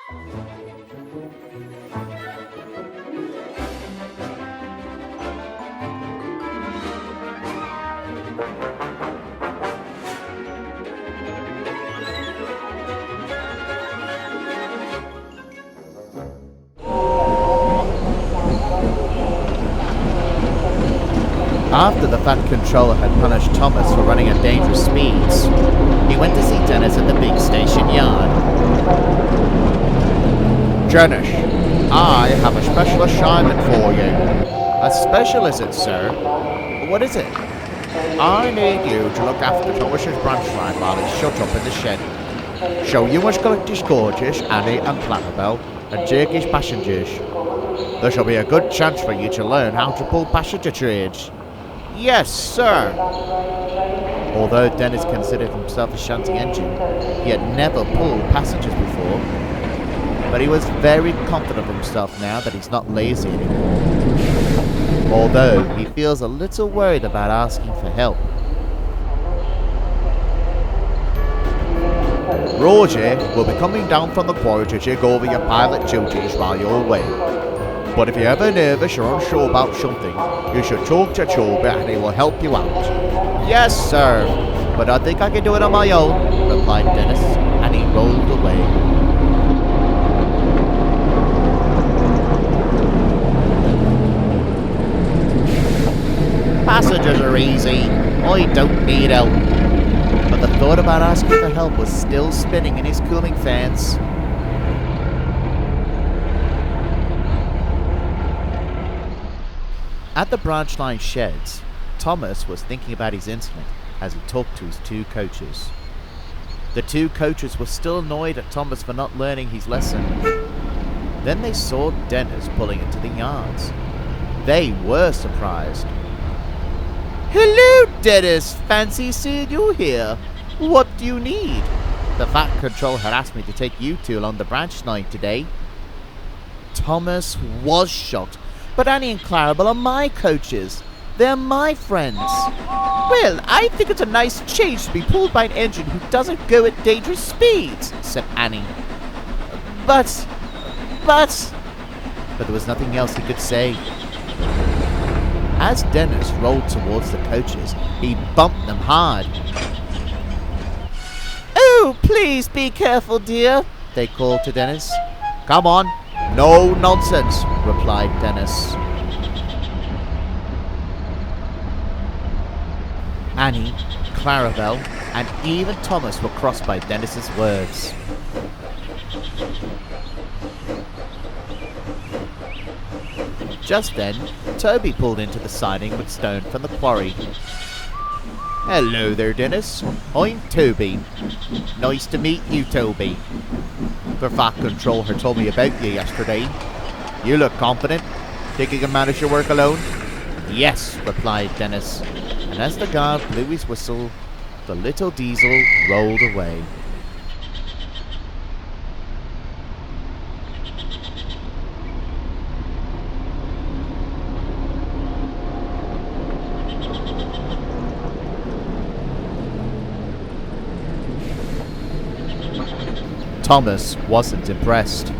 After the Fat Controller had punished Thomas for running at dangerous speeds, he went to see Dennis at the big station yard. Dennis, I have a special assignment for you. A special, is it, sir? What is it? I need you to look after Thomas's branch line while he's shut up in the shed. So you must collect his coaches, Annie and Clarabelle, and take his passengers. There shall be a good chance for you to learn how to pull passenger trades. Yes, sir. Although Dennis considered himself a shunting engine, he had never pulled passengers before. But he was very confident of himself now that he's not lazy anymore. Although he feels a little worried about asking for help. Roger will be coming down from the quarry to take over your pilot duties while you're away. But if you're ever nervous or unsure about something, you should talk to Toby and he will help you out. Yes, sir. But I think I can do it on my own, replied Dennis, and he rolled away. Passengers are easy. I don't need help. But the thought about asking for help was still spinning in his cooling fans. At the branch line sheds, Thomas was thinking about his incident as he talked to his two coaches. The two coaches were still annoyed at Thomas for not learning his lesson. Then they saw Dennis pulling into the yards. They were surprised. Hello, Dennis! Fancy seeing you here. What do you need? The Fat Controller had asked me to take you two along the branch line today. Thomas was shocked. But Annie and Clarabelle are my coaches. They're my friends. Well, I think it's a nice change to be pulled by an engine who doesn't go at dangerous speeds, said Annie. But there was nothing else he could say. As Dennis rolled towards the coaches, he bumped them hard. Oh, please be careful, dear, they called to Dennis. Come on. No nonsense, replied Dennis. Annie, Clarabelle, and even Thomas were crossed by Dennis's words. Just then, Toby pulled into the siding with stone from the quarry. Hello there, Dennis. I'm Toby. Nice to meet you, Toby. The Fat Controller told me about you yesterday. You look confident. Think you can manage your work alone? Yes, replied Dennis. And as the guard blew his whistle, the little diesel rolled away. Thomas wasn't impressed.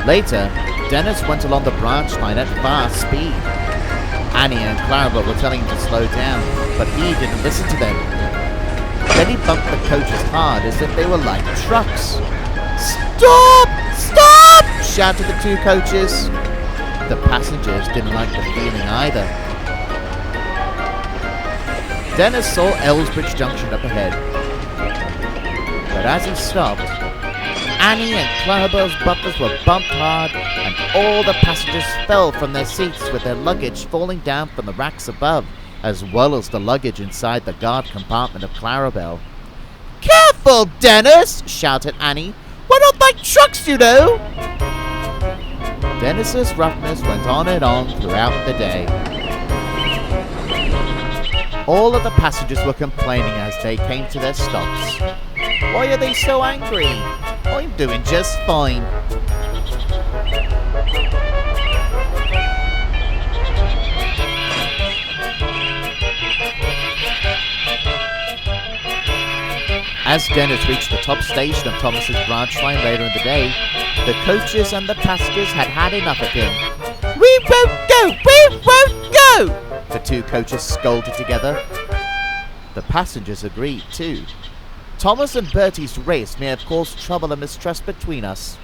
Later, Dennis went along the branch line at fast speed. Annie and Clarabelle were telling him to slow down, but he didn't listen to them. Then he bumped the coaches hard as if they were like trucks. Stop! Stop! Shouted the two coaches. The passengers didn't like the feeling either. Dennis saw Ellsbridge Junction up ahead. But as he stopped, Annie and Clarabelle's bumpers were bumped hard, and all the passengers fell from their seats with their luggage falling down from the racks above, as well as the luggage inside the guard compartment of Clarabelle. Careful, Dennis! Shouted Annie. We're not like trucks, you know! Dennis's roughness went on and on throughout the day. All of the passengers were complaining as they came to their stops. Why are they so angry? I'm doing just fine. As Dennis reached the top station of Thomas's branch line later in the day, the coaches and the passengers had had enough of him. "We won't go! We won't go!" the two coaches scolded together. The passengers agreed too. Thomas and Bertie's race may have caused trouble and mistrust between us,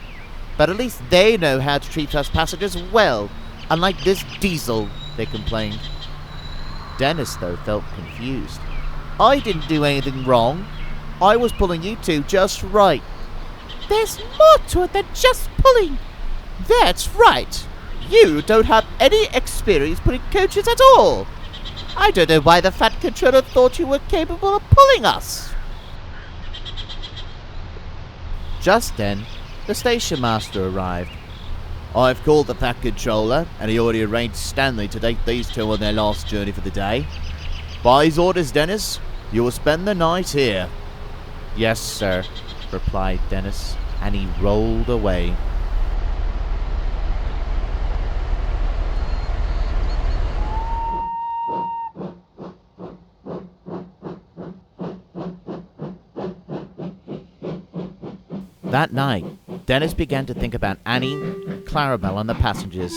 but at least they know how to treat us passengers well, unlike this diesel, they complained. Dennis, though, felt confused. "I didn't do anything wrong. I was pulling you two just right." "There's more to it than just pulling." "That's right. You don't have any experience pulling coaches at all. I don't know why the fat controller thought you were capable of pulling us." Just then, the station master arrived. "I've called the fat controller, and he already arranged Stanley to take these two on their last journey for the day. By his orders, Dennis, you will spend the night here." "Yes, sir," replied Dennis, and he rolled away. That night, Dennis began to think about Annie, Clarabelle, and the passengers.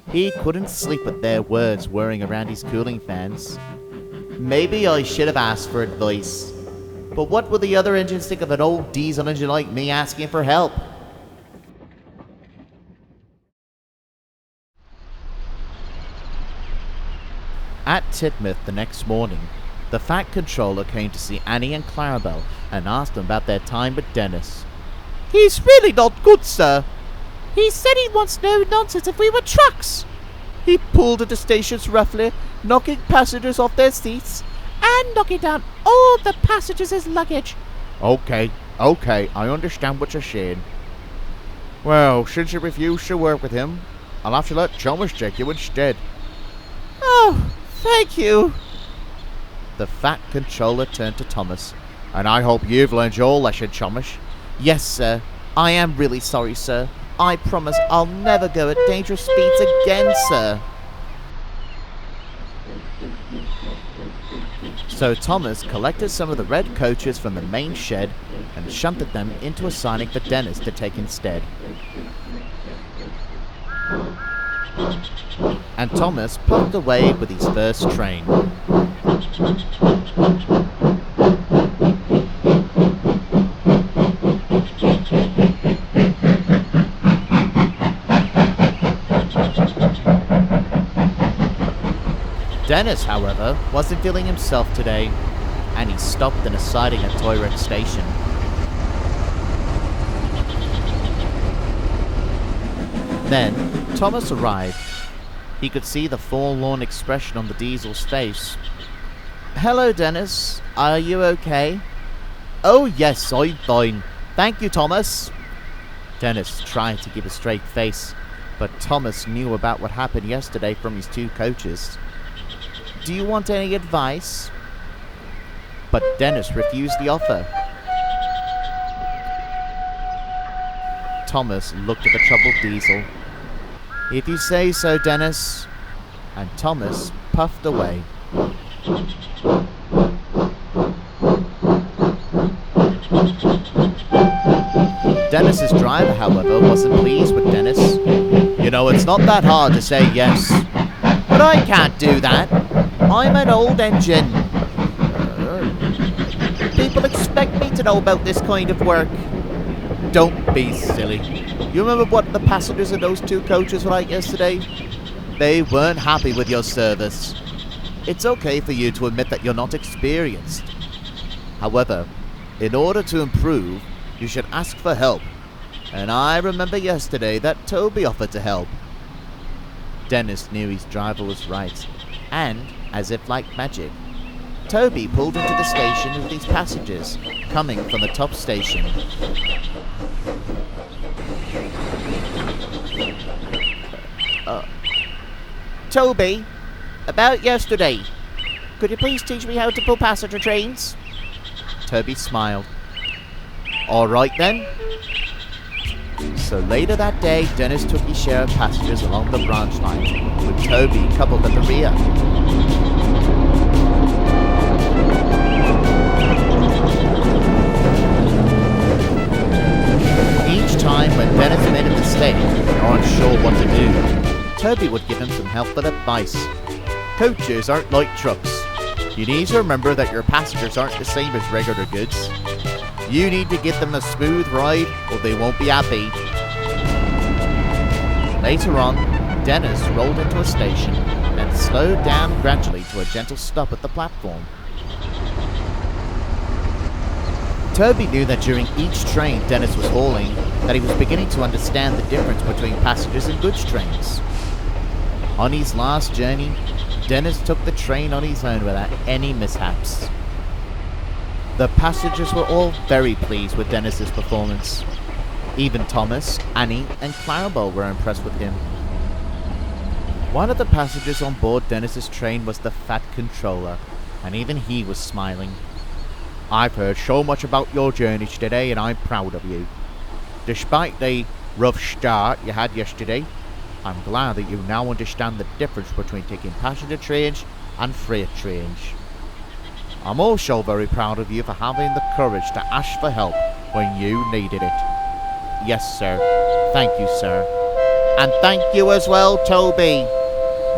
He couldn't sleep with their words whirring around his cooling fans. Maybe I should have asked for advice. But what would the other engines think of an old diesel engine like me asking for help? At Titmouth the next morning, the fat controller came to see Annie and Clarabelle and asked them about their time with Dennis. "He's really not good, sir. He said he wants no nonsense if we were trucks. He pulled at the stations roughly, knocking passengers off their seats and knocking down all the passengers' luggage." Okay, I understand what you're saying. Well, since you refuse to work with him, I'll have to let Thomas take you instead. "Oh, thank you." The fat controller turned to Thomas. "And I hope you've learned your lesson, Thomas." "Yes, sir. I am really sorry, sir. I promise I'll never go at dangerous speeds again, sir." So Thomas collected some of the red coaches from the main shed and shunted them into a siding for Dennis to take instead. And Thomas puffed away with his first train. Dennis, however, wasn't feeling himself today, and he stopped in a siding at Toyrex Station. Then, Thomas arrived. He could see the forlorn expression on the diesel's face. "Hello, Dennis. Are you okay?" "Oh, yes, I'm fine. Thank you, Thomas." Dennis tried to give a straight face, but Thomas knew about what happened yesterday from his two coaches. "Do you want any advice?" But Dennis refused the offer. Thomas looked at the troubled diesel. "If you say so, Dennis." And Thomas puffed away. Dennis's driver, however, wasn't pleased with Dennis. "You know, it's not that hard to say yes." "But I can't do that. I'm an old engine. People expect me to know about this kind of work." "Don't be silly. You remember what the passengers in those two coaches were like yesterday? They weren't happy with your service. It's okay for you to admit that you're not experienced. However, in order to improve, you should ask for help. And I remember yesterday that Toby offered to help." Dennis knew his driver was right, and, as if like magic, Toby pulled into the station with his passengers, coming from the top station. "Toby, about yesterday, could you please teach me how to pull passenger trains?" Toby smiled. "All right then." So later that day, Dennis took his share of passengers along the branch line, with Toby coupled at the rear. advice. Coaches aren't like trucks. You need to remember that your passengers aren't the same as regular goods. You need to give them a smooth ride or they won't be happy. Later on, Dennis rolled into a station and slowed down gradually to a gentle stop at the platform. Toby knew that during each train Dennis was hauling, that he was beginning to understand the difference between passengers and goods trains. On his last journey, Dennis took the train on his own without any mishaps. The passengers were all very pleased with Dennis's performance. Even Thomas, Annie, and Clarabelle were impressed with him. One of the passengers on board Dennis's train was the Fat Controller, and even he was smiling. I've heard so much about your journeys today, and I'm proud of you. Despite the rough start you had yesterday, I'm glad that you now understand the difference between taking passenger trains and freight trains. I'm also very proud of you for having the courage to ask for help when you needed it. Yes, sir. Thank you, sir. And thank you as well, Toby.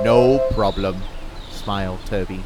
No problem, smiled Toby.